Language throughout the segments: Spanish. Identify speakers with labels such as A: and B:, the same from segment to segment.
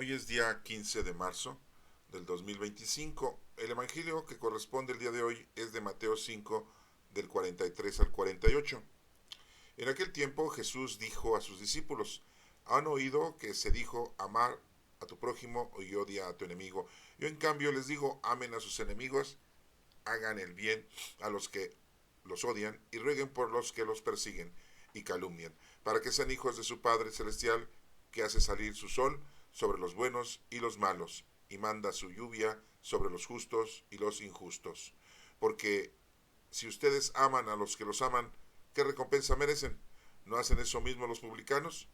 A: Hoy es día 15 de marzo del 2025. El evangelio que corresponde el día de hoy es de Mateo 5, del 43 al 48. En aquel tiempo Jesús dijo a sus discípulos: han oído que se dijo amar a tu prójimo y odia a tu enemigo. Yo en cambio les digo, amen a sus enemigos, hagan el bien a los que los odian y rueguen por los que los persiguen y calumnian, para que sean hijos de su Padre Celestial, que hace salir su sol sobre los buenos y los malos, y manda su lluvia sobre los justos y los injustos. Porque si ustedes aman a los que los aman, ¿qué recompensa merecen? ¿No hacen eso mismo los publicanos?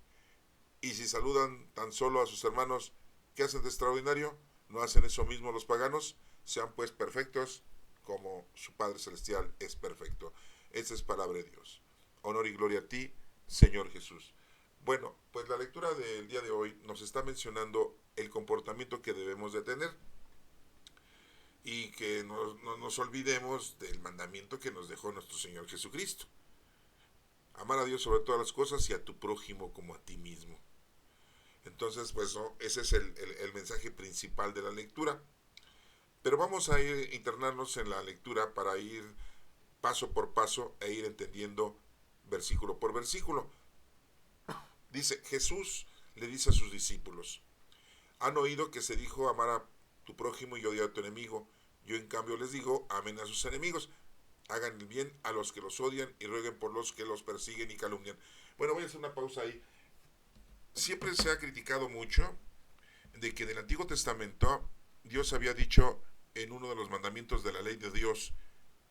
A: Y si saludan tan solo a sus hermanos, ¿qué hacen de extraordinario? ¿No hacen eso mismo los paganos? Sean pues perfectos, como su Padre Celestial es perfecto. Esa es palabra de Dios. Honor y gloria a ti, Señor Jesús. Bueno, pues la lectura del día de hoy nos está mencionando el comportamiento que debemos de tener y que no nos olvidemos del mandamiento que nos dejó nuestro Señor Jesucristo. Amar a Dios sobre todas las cosas y a tu prójimo como a ti mismo. Entonces, pues ese es el mensaje principal de la lectura. Pero vamos a internarnos en la lectura para ir paso por paso e ir entendiendo versículo por versículo. Dice, Jesús le dice a sus discípulos: han oído que se dijo amar a tu prójimo y odiar a tu enemigo. Yo en cambio les digo, amen a sus enemigos, hagan el bien a los que los odian y rueguen por los que los persiguen y calumnian. Bueno, voy a hacer una pausa ahí. Siempre se ha criticado mucho de que en el Antiguo Testamento Dios había dicho en uno de los mandamientos de la ley de Dios,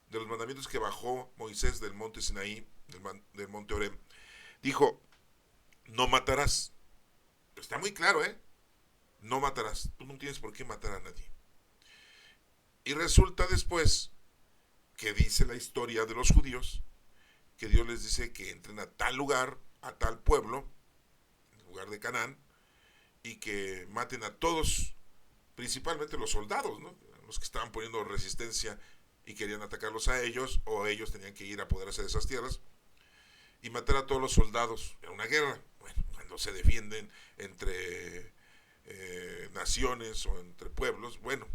A: de los mandamientos que bajó Moisés del monte Sinaí, del monte Orem, dijo, no matarás. Está muy claro, ¿eh? No matarás. Tú no tienes por qué matar a nadie. Y resulta después que dice la historia de los judíos, que Dios les dice que entren a tal lugar, a tal pueblo, el lugar de Canaán, y que maten a todos, principalmente los soldados, ¿no? Los que estaban poniendo resistencia y querían atacarlos a ellos, o ellos tenían que ir a apoderarse de esas tierras, y matar a todos los soldados. Era una guerra. Bueno, cuando se defienden entre naciones o entre pueblos, bueno,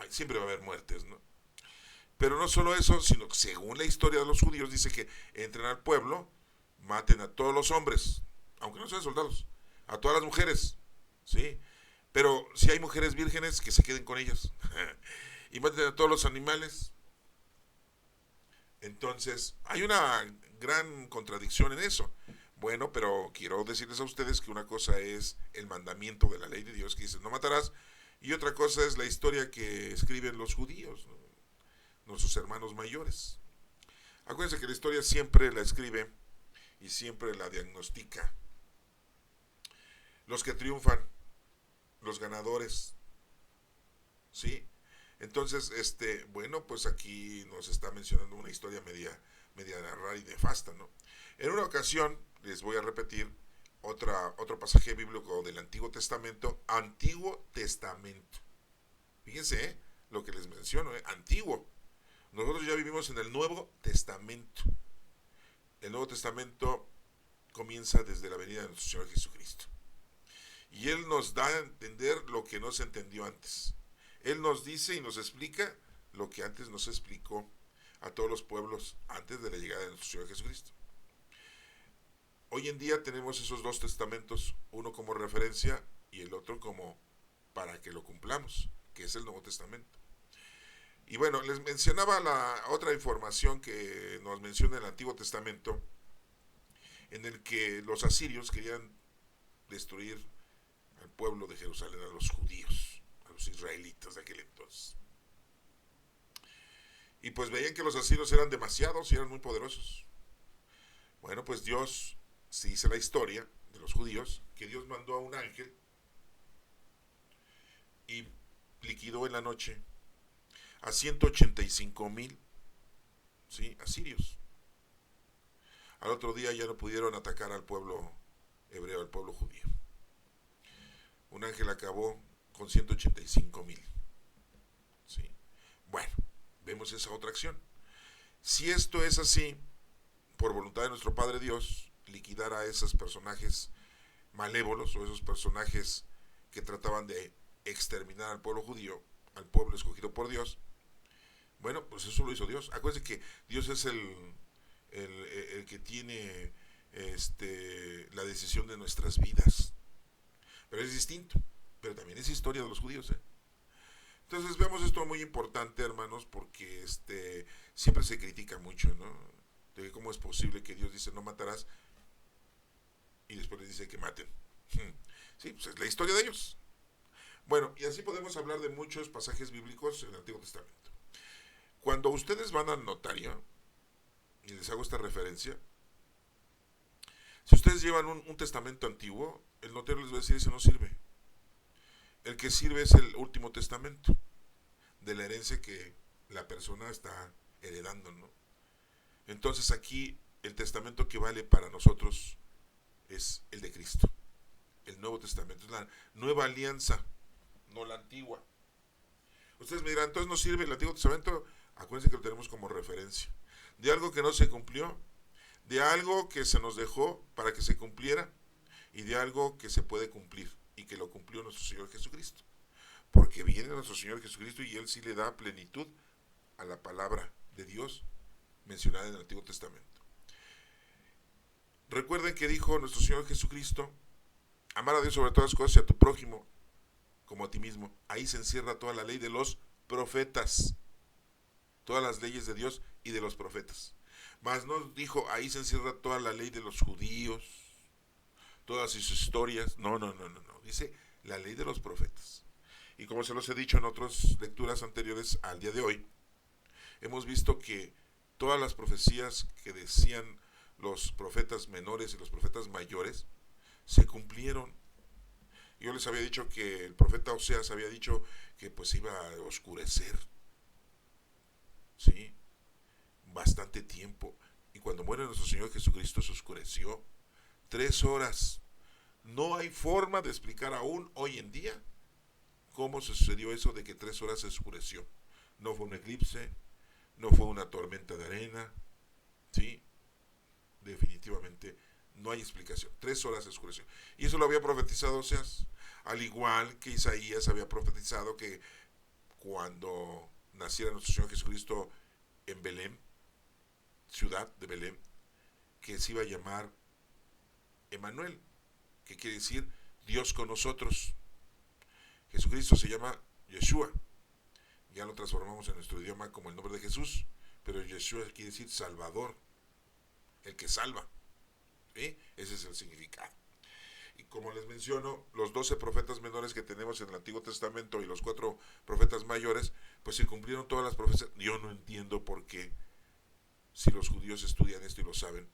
A: siempre va a haber muertes, ¿no? Pero no solo eso, sino que según la historia de los judíos dice que entren al pueblo, maten a todos los hombres, aunque no sean soldados, a todas las mujeres, ¿sí? Pero si hay mujeres vírgenes, que se queden con ellas. Y maten a todos los animales. Entonces, hay una gran contradicción en eso. Bueno, pero quiero decirles a ustedes que una cosa es el mandamiento de la ley de Dios que dice no matarás, y otra cosa es la historia que escriben los judíos, ¿no? Nuestros hermanos mayores. Acuérdense que la historia siempre la escribe y siempre la diagnostica los que triunfan, los ganadores, ¿sí? Entonces, bueno, pues aquí nos está mencionando una historia media rara y nefasta, ¿no? En una ocasión, les voy a repetir otro pasaje bíblico del Antiguo Testamento. Fíjense, lo que les menciono, antiguo. Nosotros ya vivimos en el Nuevo Testamento. El Nuevo Testamento comienza desde la venida de nuestro Señor Jesucristo. Y Él nos da a entender lo que no se entendió antes. Él nos dice y nos explica lo que antes nos explicó a todos los pueblos antes de la llegada de nuestro Señor Jesucristo. Hoy en día tenemos esos dos testamentos, uno como referencia y el otro como para que lo cumplamos, que es el Nuevo Testamento. Y bueno, les mencionaba la otra información que nos menciona el Antiguo Testamento, en el que los asirios querían destruir al pueblo de Jerusalén, a los judíos, a los israelitas de aquel entonces. Y pues veían que los asirios eran demasiados y eran muy poderosos. Bueno, pues Dios, se dice la historia de los judíos, que Dios mandó a un ángel y liquidó en la noche a 185,000, ¿sí?, asirios. Al otro día ya no pudieron atacar al pueblo hebreo, al pueblo judío. Un ángel acabó con 185,000. ¿Sí? Bueno, vemos esa otra acción. Si esto es así, por voluntad de nuestro Padre Dios, liquidar a esos personajes malévolos o esos personajes que trataban de exterminar al pueblo judío, al pueblo escogido por Dios. Bueno, pues eso lo hizo Dios. Acuérdense que Dios es el que tiene la decisión de nuestras vidas. Pero es distinto. Pero también es historia de los judíos. Entonces vemos esto muy importante, hermanos, porque siempre se critica mucho, ¿no? De cómo es posible que Dios dice no matarás y después les dice que maten. Sí, pues es la historia de ellos. Bueno, y así podemos hablar de muchos pasajes bíblicos en el Antiguo Testamento. Cuando ustedes van al notario, y les hago esta referencia, si ustedes llevan un testamento antiguo, el notario les va a decir ese no sirve. El que sirve es el último testamento de la herencia que la persona está heredando, ¿no? Entonces aquí el testamento que vale para nosotros es el de Cristo. El Nuevo Testamento es la nueva alianza, no la antigua. Ustedes me dirán, entonces no sirve el Antiguo Testamento. Acuérdense que lo tenemos como referencia de algo que no se cumplió, de algo que se nos dejó para que se cumpliera y de algo que se puede cumplir y que lo cumplió nuestro Señor Jesucristo. Porque viene nuestro Señor Jesucristo y Él sí le da plenitud a la palabra de Dios mencionada en el Antiguo Testamento. Recuerden que dijo nuestro Señor Jesucristo, amar a Dios sobre todas las cosas y a tu prójimo como a ti mismo. Ahí se encierra toda la ley de los profetas, todas las leyes de Dios y de los profetas. Mas no dijo, ahí se encierra toda la ley de los judíos, todas sus historias. No. Dice la ley de los profetas. Y como se los he dicho en otras lecturas anteriores al día de hoy, hemos visto que todas las profecías que decían los profetas menores y los profetas mayores se cumplieron. Yo les había dicho que el profeta Oseas había dicho que pues iba a oscurecer, ¿sí? Bastante tiempo. Y cuando muere nuestro Señor Jesucristo se oscureció 3 horas. No hay forma de explicar aún hoy en día cómo se sucedió eso de que 3 horas se oscureció. No fue un eclipse, no fue una tormenta de arena, ¿sí? Definitivamente no hay explicación. 3 horas se oscureció. Y eso lo había profetizado Oseas. Al igual que Isaías había profetizado que cuando naciera nuestro Señor Jesucristo en Belén, ciudad de Belén, que se iba a llamar Emanuel, que quiere decir Dios con nosotros. Jesucristo se llama Yeshua. Ya lo transformamos en nuestro idioma como el nombre de Jesús, pero Yeshua quiere decir Salvador, el que salva. ¿Sí? Ese es el significado. Y como les menciono, los 12 profetas menores que tenemos en el Antiguo Testamento y los 4 profetas mayores, pues se cumplieron todas las profecías. Yo no entiendo por qué, si los judíos estudian esto y lo saben,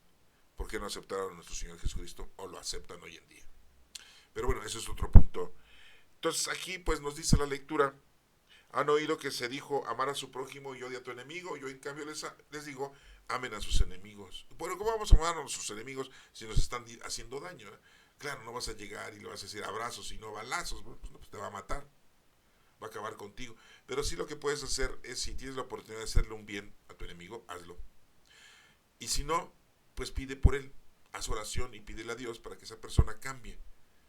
A: por qué no aceptaron a nuestro Señor Jesucristo o lo aceptan hoy en día. Pero bueno, ese es otro punto. Entonces aquí pues nos dice la lectura, han oído que se dijo amar a su prójimo y odia a tu enemigo. Yo en cambio les digo, amen a sus enemigos. Bueno, ¿cómo vamos a amar a nuestros enemigos si nos están haciendo daño? Claro, no vas a llegar y le vas a decir abrazos y no balazos, pues te va a matar, va a acabar contigo. Pero sí lo que puedes hacer es, si tienes la oportunidad de hacerle un bien a tu enemigo, hazlo. Y si no, pues pide por él, haz oración y pídele a Dios para que esa persona cambie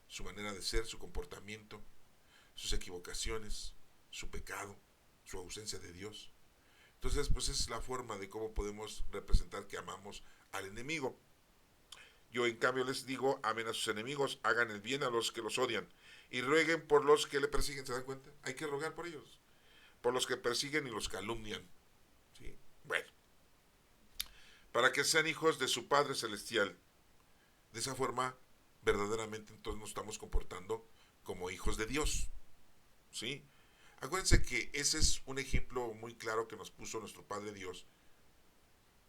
A: su manera de ser, su comportamiento, sus equivocaciones, su pecado, su ausencia de Dios. Entonces, pues esa es la forma de cómo podemos representar que amamos al enemigo. Yo en cambio les digo, amen a sus enemigos, hagan el bien a los que los odian y rueguen por los que le persiguen. ¿Se dan cuenta? Hay que rogar por ellos, por los que persiguen y los calumnian. ¿Sí? Bueno, para que sean hijos de su Padre Celestial. De esa forma, verdaderamente entonces nos estamos comportando como hijos de Dios. ¿Sí? Acuérdense que ese es un ejemplo muy claro que nos puso nuestro Padre Dios,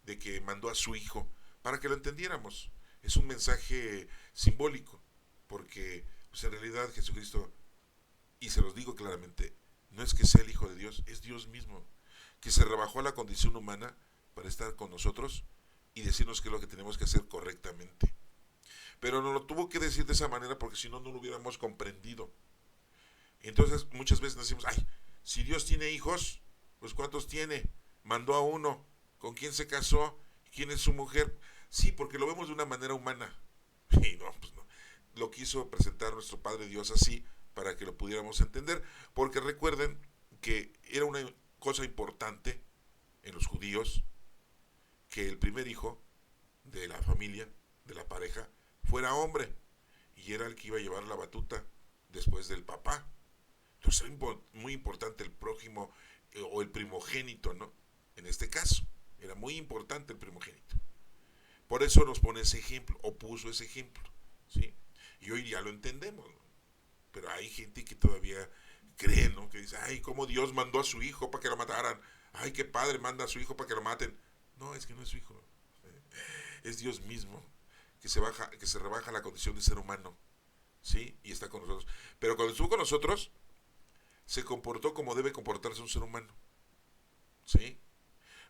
A: de que mandó a su Hijo para que lo entendiéramos. Es un mensaje simbólico, porque pues en realidad Jesucristo, y se los digo claramente, no es que sea el Hijo de Dios, es Dios mismo, que se rebajó a la condición humana para estar con nosotros y decirnos qué es lo que tenemos que hacer correctamente. Pero nos lo tuvo que decir de esa manera porque si no, no lo hubiéramos comprendido. Entonces muchas veces decimos, ay, si Dios tiene hijos, pues ¿cuántos tiene? Mandó a uno. ¿Con quién se casó? ¿Quién es su mujer? Sí, porque lo vemos de una manera humana. Y no, pues no. Lo quiso presentar nuestro Padre Dios así para que lo pudiéramos entender, porque recuerden que era una cosa importante en los judíos que el primer hijo de la familia, de la pareja, fuera hombre, y era el que iba a llevar la batuta después del papá. Entonces era muy importante el prójimo o el primogénito, ¿no? En este caso, era muy importante el primogénito. Por eso nos pone ese ejemplo, o puso ese ejemplo, ¿sí? Y hoy ya lo entendemos, ¿no? Pero hay gente que todavía cree, ¿no? Que dice, ay, cómo Dios mandó a su hijo para que lo mataran. Ay, qué padre manda a su hijo para que lo maten. No, es que no es su hijo. Es Dios mismo que se rebaja la condición de ser humano, ¿sí? Y está con nosotros. Pero cuando estuvo con nosotros, se comportó como debe comportarse un ser humano, ¿sí?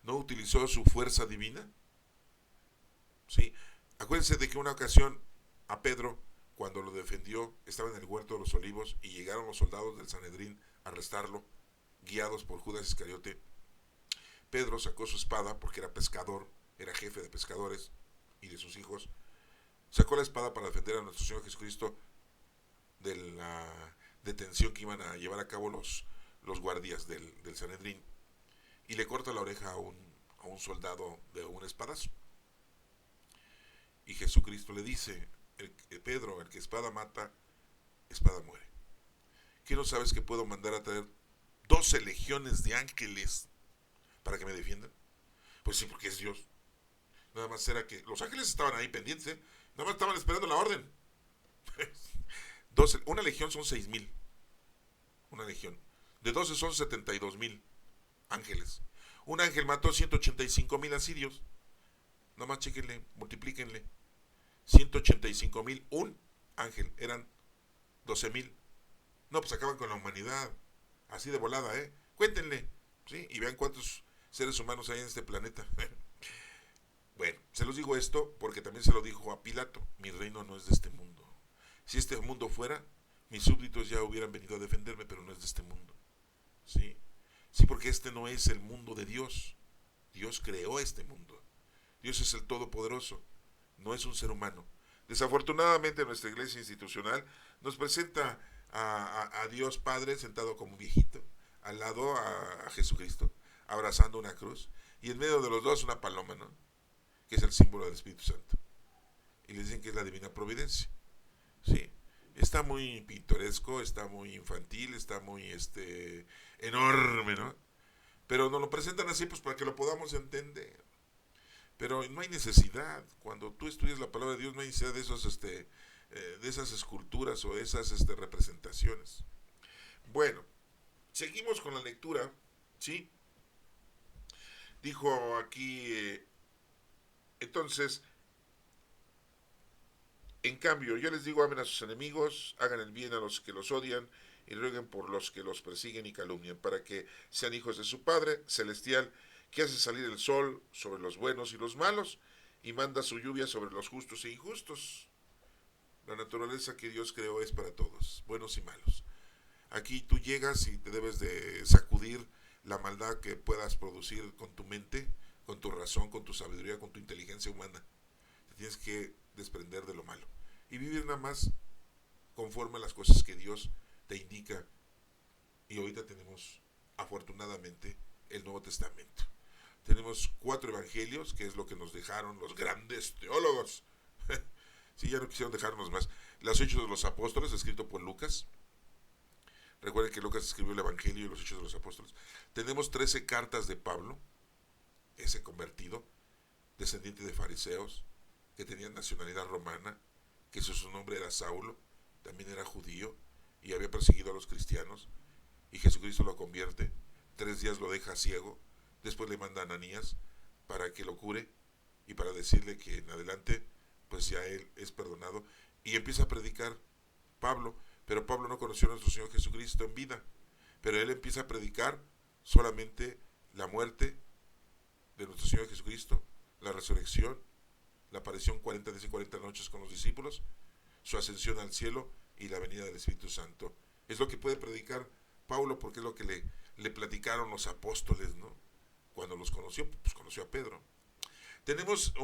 A: No utilizó su fuerza divina, ¿sí? Acuérdense de que una ocasión a Pedro, cuando lo defendió, estaba en el huerto de los olivos y llegaron los soldados del Sanedrín a arrestarlo, guiados por Judas Iscariote. Pedro sacó su espada porque era pescador, era jefe de pescadores y de sus hijos. Sacó la espada para defender a nuestro Señor Jesucristo de la detención que iban a llevar a cabo los guardias del Sanedrín, y le corta la oreja a un soldado de un espadazo. Y Jesucristo le dice, Pedro, el que espada mata, espada muere. ¿Qué no sabes que puedo mandar a traer 12 legiones de ángeles para que me defiendan? Pues sí, porque es Dios. Nada más era que los ángeles estaban ahí pendientes, ¿eh? Nada más estaban esperando la orden. 12, una legión son 6,000. Una legión. De 12 son 72,000 ángeles. Un ángel mató 185,000 asirios. Nada más chequenle, multiplíquenle. 185,000, un ángel. Eran 12,000. No, pues acaban con la humanidad. Así de volada, ¿eh? Cuéntenle, ¿sí? Y vean cuántos seres humanos hay en este planeta. Bueno, se los digo esto porque también se lo dijo a Pilato. Mi reino no es de este mundo. Si este mundo fuera, mis súbditos ya hubieran venido a defenderme, pero no es de este mundo. ¿Sí? Sí, porque este no es el mundo de Dios. Dios creó este mundo. Dios es el Todopoderoso, no es un ser humano. Desafortunadamente nuestra iglesia institucional nos presenta a Dios Padre sentado como un viejito, al lado a Jesucristo, abrazando una cruz, y en medio de los dos una paloma, ¿no? Que es el símbolo del Espíritu Santo. Y le dicen que es la divina providencia. Sí, está muy pintoresco, está muy infantil, está muy enorme, ¿no? Pero nos lo presentan así pues para que lo podamos entender. Pero no hay necesidad. Cuando tú estudias la palabra de Dios no hay necesidad de de esas esculturas o esas representaciones. Bueno, seguimos con la lectura, ¿sí? Dijo aquí, entonces, en cambio, yo les digo, amen a sus enemigos, hagan el bien a los que los odian y rueguen por los que los persiguen y calumnian, para que sean hijos de su Padre celestial, que hace salir el sol sobre los buenos y los malos, y manda su lluvia sobre los justos e injustos. La naturaleza que Dios creó es para todos, buenos y malos. Aquí tú llegas y te debes de sacudir la maldad que puedas producir con tu mente, con tu razón, con tu sabiduría, con tu inteligencia humana. Te tienes que desprender de lo malo y vivir nada más conforme a las cosas que Dios te indica. Y ahorita tenemos, afortunadamente, el Nuevo Testamento. Tenemos 4 evangelios, que es lo que nos dejaron los grandes teólogos. Sí, ya no quisieron dejarnos más. Los Hechos de los Apóstoles, escrito por Lucas. Recuerden que Lucas escribió el Evangelio y los Hechos de los Apóstoles. Tenemos 13 cartas de Pablo, ese convertido, descendiente de fariseos, que tenían nacionalidad romana, que su nombre era Saulo, también era judío y había perseguido a los cristianos, y Jesucristo lo convierte. 3 días lo deja ciego, después le manda a Ananías para que lo cure y para decirle que en adelante pues ya él es perdonado, y empieza a predicar Pablo. Pero Pablo no conoció a nuestro Señor Jesucristo en vida, pero él empieza a predicar solamente la muerte de nuestro Señor Jesucristo, la resurrección, la aparición 40 días y 40 noches con los discípulos, su ascensión al cielo y la venida del Espíritu Santo. Es lo que puede predicar Pablo, porque es lo que le platicaron los apóstoles, ¿no? Cuando los conoció, pues conoció a Pedro. Tenemos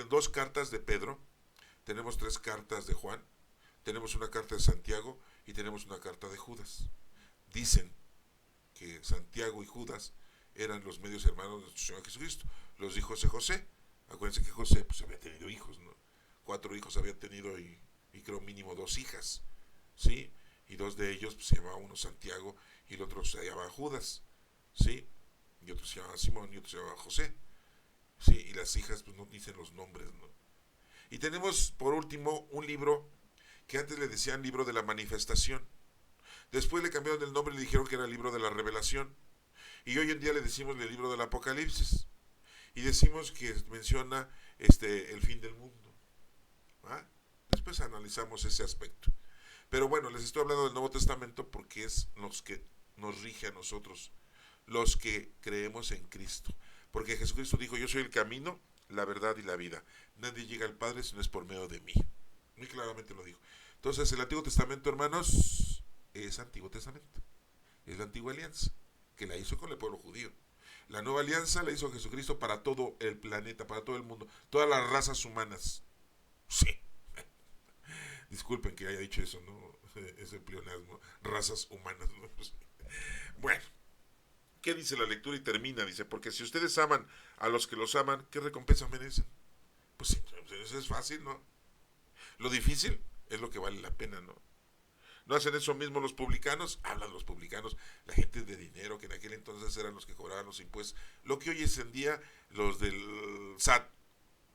A: 2 cartas de Pedro, tenemos 3 cartas de Juan, tenemos una carta de Santiago y tenemos una carta de Judas. Dicen que Santiago y Judas eran los medios hermanos de nuestro Señor Jesucristo, los hijos de José. Acuérdense que José pues había tenido hijos, ¿no? 4 hijos había tenido y creo mínimo 2 hijas, ¿sí? Y 2 de ellos pues, se llamaba uno Santiago y el otro se llamaba Judas, ¿sí? Y otro se llamaba Simón y otro se llamaba José, ¿sí? Y las hijas pues no dicen los nombres, ¿no? Y tenemos por último un libro que antes le decían libro de la manifestación. Después le cambiaron el nombre y le dijeron que era el libro de la revelación. Y hoy en día le decimos el libro del Apocalipsis. Y decimos que menciona el fin del mundo. ¿Ah? Después analizamos ese aspecto. Pero bueno, les estoy hablando del Nuevo Testamento porque es los que nos rige a nosotros, los que creemos en Cristo. Porque Jesucristo dijo, yo soy el camino, la verdad y la vida. Nadie llega al Padre si no es por medio de mí. Muy claramente lo dijo. Entonces, el Antiguo Testamento, hermanos, es Antiguo Testamento. Es la antigua alianza, que la hizo con el pueblo judío. La nueva alianza la hizo Jesucristo para todo el planeta, para todo el mundo, todas las razas humanas. Sí. Disculpen que haya dicho eso, ¿no? Ese pleonasmo. Razas humanas, ¿no? Pues, bueno. ¿Qué dice la lectura? Y termina, dice, porque si ustedes aman a los que los aman, ¿qué recompensa merecen? Pues sí, eso es fácil, ¿no? Lo difícil es lo que vale la pena, ¿no? ¿No hacen eso mismo los publicanos? Hablan los publicanos, la gente de dinero, que en aquel entonces eran los que cobraban los impuestos. Lo que hoy es en día los del SAT,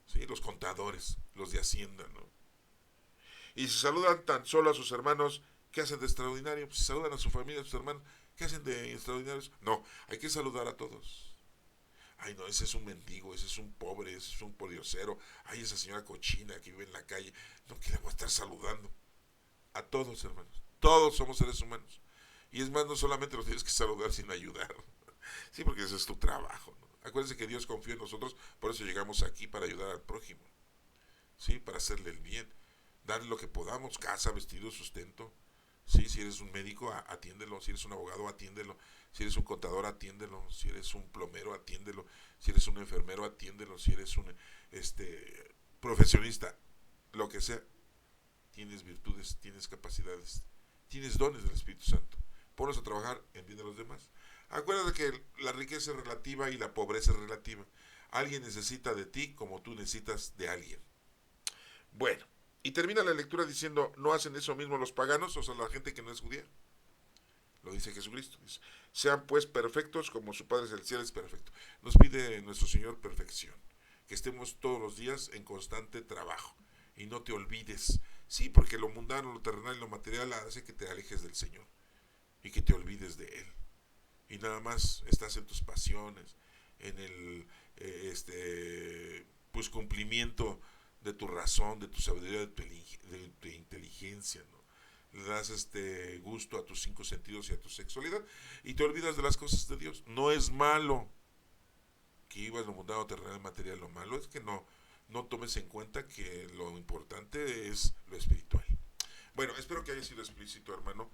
A: ¿sí? Los contadores, los de Hacienda, ¿no? Y si saludan tan solo a sus hermanos, ¿qué hacen de extraordinario? Pues si saludan a su familia, a sus hermanos, ¿qué hacen de extraordinarios? No, hay que saludar a todos. Ay, no, ese es un mendigo, ese es un pobre, ese es un pordiosero. Ay, esa señora cochina que vive en la calle. No queremos estar saludando. A todos, hermanos. Todos somos seres humanos. Y es más, no solamente los tienes que saludar, sino ayudar. Sí, porque ese es tu trabajo, ¿no? Acuérdense que Dios confía en nosotros, por eso llegamos aquí para ayudar al prójimo. Sí, para hacerle el bien. Darle lo que podamos, casa, vestido, sustento. Sí, si eres un médico, atiéndelo. Si eres un abogado, atiéndelo. Si eres un contador, atiéndelo. Si eres un plomero, atiéndelo. Si eres un enfermero, atiéndelo. Si eres un profesionista, lo que sea. Tienes virtudes, tienes capacidades, tienes dones del Espíritu Santo. Ponlos a trabajar en bien de los demás. Acuérdate que la riqueza es relativa y la pobreza es relativa. Alguien necesita de ti como tú necesitas de alguien. Bueno, y termina la lectura diciendo, ¿no hacen eso mismo los paganos? O sea, la gente que no es judía. Lo dice Jesucristo. Dice, sean pues perfectos como su Padre Celestial es perfecto. Nos pide nuestro Señor perfección. Que estemos todos los días en constante trabajo. Y no te olvides. Sí, porque lo mundano, lo terrenal y lo material hace que te alejes del Señor. Y que te olvides de Él. Y nada más estás en tus pasiones, en el pues cumplimiento de tu razón, de tu sabiduría, de tu inteligencia, ¿no? Le das gusto a tus 5 sentidos y a tu sexualidad y te olvidas de las cosas de Dios. No es malo que ibas lo mundano, terrenal, material. Lo malo es que no tomes en cuenta que lo importante es lo espiritual. Bueno, espero que haya sido explícito, hermano,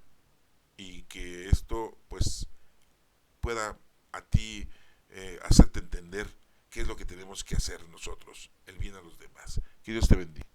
A: y que esto pues pueda a ti hacerte entender qué es lo que tenemos que hacer nosotros, el bien a los demás. Que Dios te bendiga.